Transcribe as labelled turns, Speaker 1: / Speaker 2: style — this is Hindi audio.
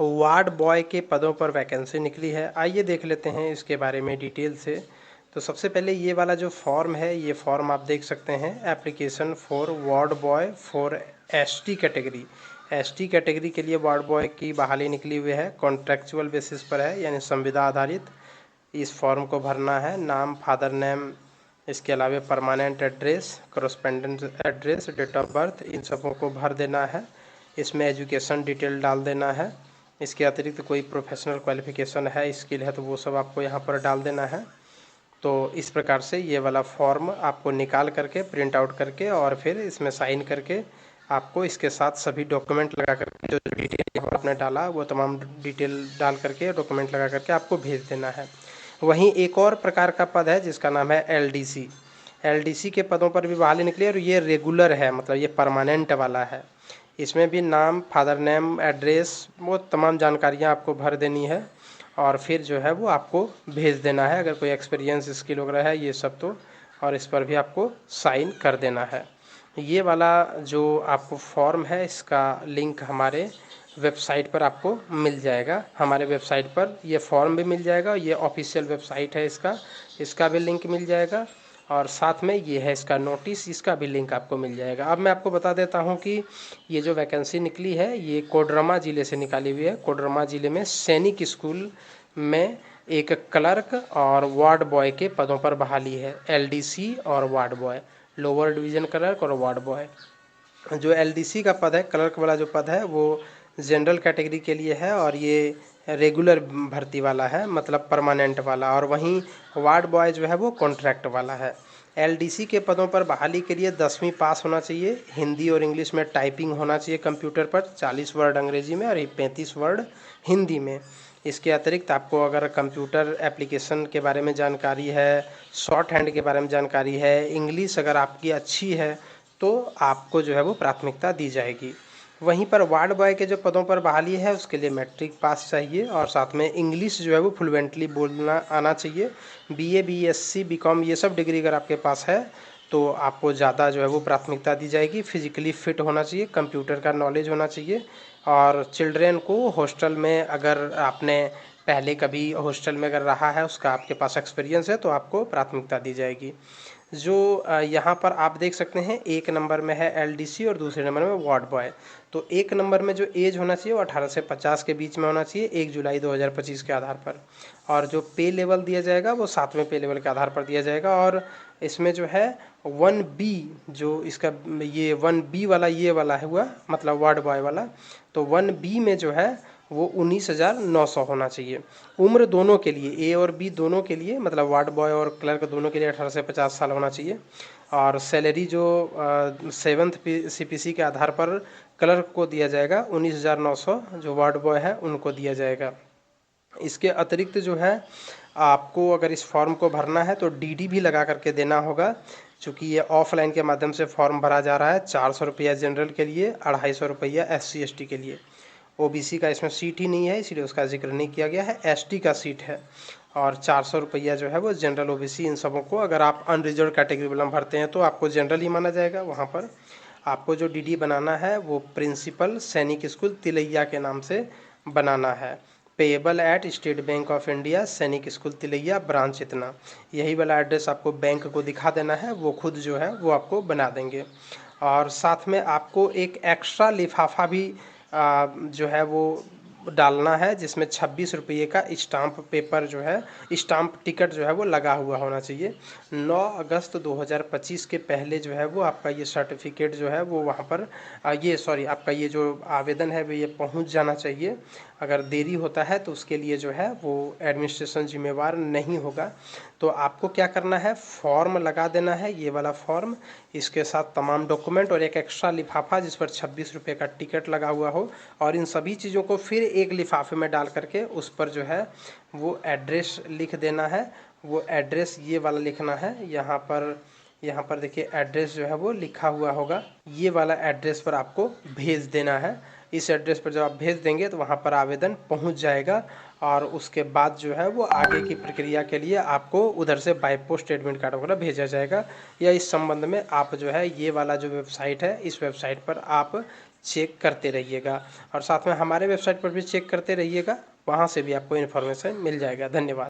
Speaker 1: वार्ड बॉय के पदों पर वैकेंसी निकली है। आइए देख लेते हैं इसके बारे में डिटेल से। तो सबसे पहले ये वाला जो फॉर्म है, ये फॉर्म आप देख सकते हैं, application for ward boy for ST category. ST category के लिए वार्ड बॉय की बहाली निकली हुई है, कॉन्ट्रेक्चुअल बेसिस पर है, यानी संविदा आधारित। इस फॉर्म को भरना है, नाम, फादर नेम, इसके अलावा permanent address, correspondence address, date of birth, इन सबों को भर देना है। इसमें एजुकेशन डिटेल डाल देना है। इसके अतिरिक्त कोई प्रोफेशनल क्वालिफिकेशन है, स्किल है, तो वो सब आपको यहाँ पर डाल देना है। तो इस प्रकार से ये वाला फॉर्म आपको निकाल करके प्रिंट आउट करके और फिर इसमें साइन करके आपको इसके साथ सभी डॉक्यूमेंट लगा करके जो डिटेल आपने डाला वो तमाम डिटेल डाल करके डॉक्यूमेंट लगा करके आपको भेज देना है। वहीं एक और प्रकार का पद है जिसका नाम है एलडीसी। एलडीसी के पदों पर भी बहाली निकली है और ये रेगुलर है, मतलब ये परमानेंट वाला है। इसमें भी नाम, फादर नेम, एड्रेस, वो तमाम जानकारियाँ आपको भर देनी है और फिर जो है वो आपको भेज देना है। अगर कोई एक्सपीरियंस स्किल वगैरह है ये सब तो, और इस पर भी आपको साइन कर देना है। ये वाला जो आपको फॉर्म है इसका लिंक हमारे वेबसाइट पर आपको मिल जाएगा। हमारे वेबसाइट पर ये फॉर्म भी मिल जाएगा, ये ऑफिशियल वेबसाइट है इसका भी लिंक मिल जाएगा और साथ में ये है इसका नोटिस, इसका भी लिंक आपको मिल जाएगा। अब मैं आपको बता देता हूँ कि ये जो वैकेंसी निकली है ये कोडरमा ज़िले से निकाली हुई है। कोडरमा ज़िले में सैनिक स्कूल में एक क्लर्क और वार्ड बॉय के पदों पर बहाली है। एलडीसी और ward boy, lower division clerk और वार्ड बॉय। जो एलडीसी का पद है, क्लर्क वाला जो पद है, वो जनरल कैटेगरी के लिए है और ये रेगुलर भर्ती वाला है, मतलब परमानेंट वाला। और वहीं वार्ड बॉय जो है वो कॉन्ट्रैक्ट वाला है। एलडीसी के पदों पर बहाली के लिए 10वीं पास होना चाहिए, हिंदी और इंग्लिश में टाइपिंग होना चाहिए कंप्यूटर पर, 40 वर्ड अंग्रेजी में और 35 वर्ड हिंदी में। इसके अतिरिक्त आपको अगर कंप्यूटर एप्लीकेशन के बारे में जानकारी है, शॉर्ट हैंड के बारे में जानकारी है, इंग्लिश अगर आपकी अच्छी है तो आपको जो है वो प्राथमिकता दी जाएगी। वहीं पर वार्ड बॉय के जो पदों पर बहाली है उसके लिए मैट्रिक पास चाहिए और साथ में इंग्लिश जो है वो फ्लुएंटली बोलना आना चाहिए। बीए, बीएससी, बीकॉम ये सब डिग्री अगर आपके पास है तो आपको ज़्यादा जो है वो प्राथमिकता दी जाएगी। फिजिकली फिट होना चाहिए, कंप्यूटर का नॉलेज होना चाहिए और चिल्ड्रेन को हॉस्टल में, अगर आपने पहले कभी हॉस्टल में अगर रहा है, उसका आपके पास एक्सपीरियंस है तो आपको प्राथमिकता दी जाएगी। जो यहाँ पर आप देख सकते हैं, एक नंबर में है एलडीसी और दूसरे नंबर में वार्ड बॉय। तो एक नंबर में जो एज होना चाहिए वो 18 से 50 के बीच में होना चाहिए 1 जुलाई 2025 के आधार पर। और जो पे लेवल दिया जाएगा वो 7वें पे लेवल के आधार पर दिया जाएगा। और इसमें जो है 1B, जो इसका ये 1B वाला ये वाला है हुआ, मतलब वार्ड बॉय वाला, तो 1B में जो है वो 19,900 होना चाहिए। उम्र दोनों के लिए, ए और बी दोनों के लिए, मतलब वार्ड बॉय और क्लर्क दोनों के लिए 18 से 50 साल होना चाहिए। और सैलरी जो 7th CPC के आधार पर क्लर्क को दिया जाएगा 19,900, जो वार्ड बॉय है उनको दिया जाएगा। इसके अतिरिक्त जो है आपको अगर इस फॉर्म को भरना है तो डीडी भी लगा करके देना होगा, चूँकि ये ऑफलाइन के माध्यम से फॉर्म भरा जा रहा है। 400 रुपया जनरल के लिए, 250 रुपया SC ST के लिए। ओबीसी का इसमें सीट ही नहीं है इसलिए उसका जिक्र नहीं किया गया है, एसटी का सीट है। और 400 रुपया जो है वो जनरल, ओबीसी, इन सबों को, अगर आप अनरिजर्व कैटेगरी वाला भरते हैं तो आपको जनरल ही माना जाएगा। वहाँ पर आपको जो डीडी बनाना है वो प्रिंसिपल सैनिक स्कूल तिलैया के नाम से बनाना है। Payable eight state bank of India, सैनिक स्कूल तिलैया, ब्रांच इतना। यही वाला एड्रेस आपको बैंक को दिखा देना है, वो खुद जो है वो आपको बना देंगे। और साथ में आपको एक एक्स्ट्रा लिफाफा भी जो है वो डालना है, जिसमें 26 रुपये का स्टाम्प पेपर जो है, स्टाम्प टिकट जो है वो लगा हुआ होना चाहिए। 9 अगस्त 2025 के पहले जो है वो आपका ये सर्टिफिकेट जो है वो वहाँ पर आपका ये जो आवेदन है वो ये पहुँच जाना चाहिए। अगर देरी होता है तो उसके लिए जो है वो एडमिनिस्ट्रेशन जिम्मेवार नहीं होगा। तो आपको क्या करना है, फॉर्म लगा देना है, ये वाला फॉर्म, इसके साथ तमाम डॉक्यूमेंट और एक एक्स्ट्रा लिफाफा जिस पर 26 रुपये का टिकट लगा हुआ हो, और इन सभी चीज़ों को फिर एक लिफाफे में डाल करके उस पर जो है वो एड्रेस लिख देना है। वो एड्रेस ये वाला लिखना है, यहाँ पर देखिए एड्रेस जो है वो लिखा हुआ होगा, ये वाला एड्रेस पर आपको भेज देना है। इस एड्रेस पर जब आप भेज देंगे तो वहाँ पर आवेदन पहुँच जाएगा और उसके बाद जो है वो आगे की प्रक्रिया के लिए आपको उधर से बाय पोस्ट एडमिट कार्ड वगैरह भेजा जाएगा। या इस संबंध में आप जो है ये वाला जो वेबसाइट है, इस वेबसाइट पर आप चेक करते रहिएगा और साथ में हमारे वेबसाइट पर भी चेक करते रहिएगा, वहाँ से भी आपको इन्फॉर्मेशन मिल जाएगा। धन्यवाद।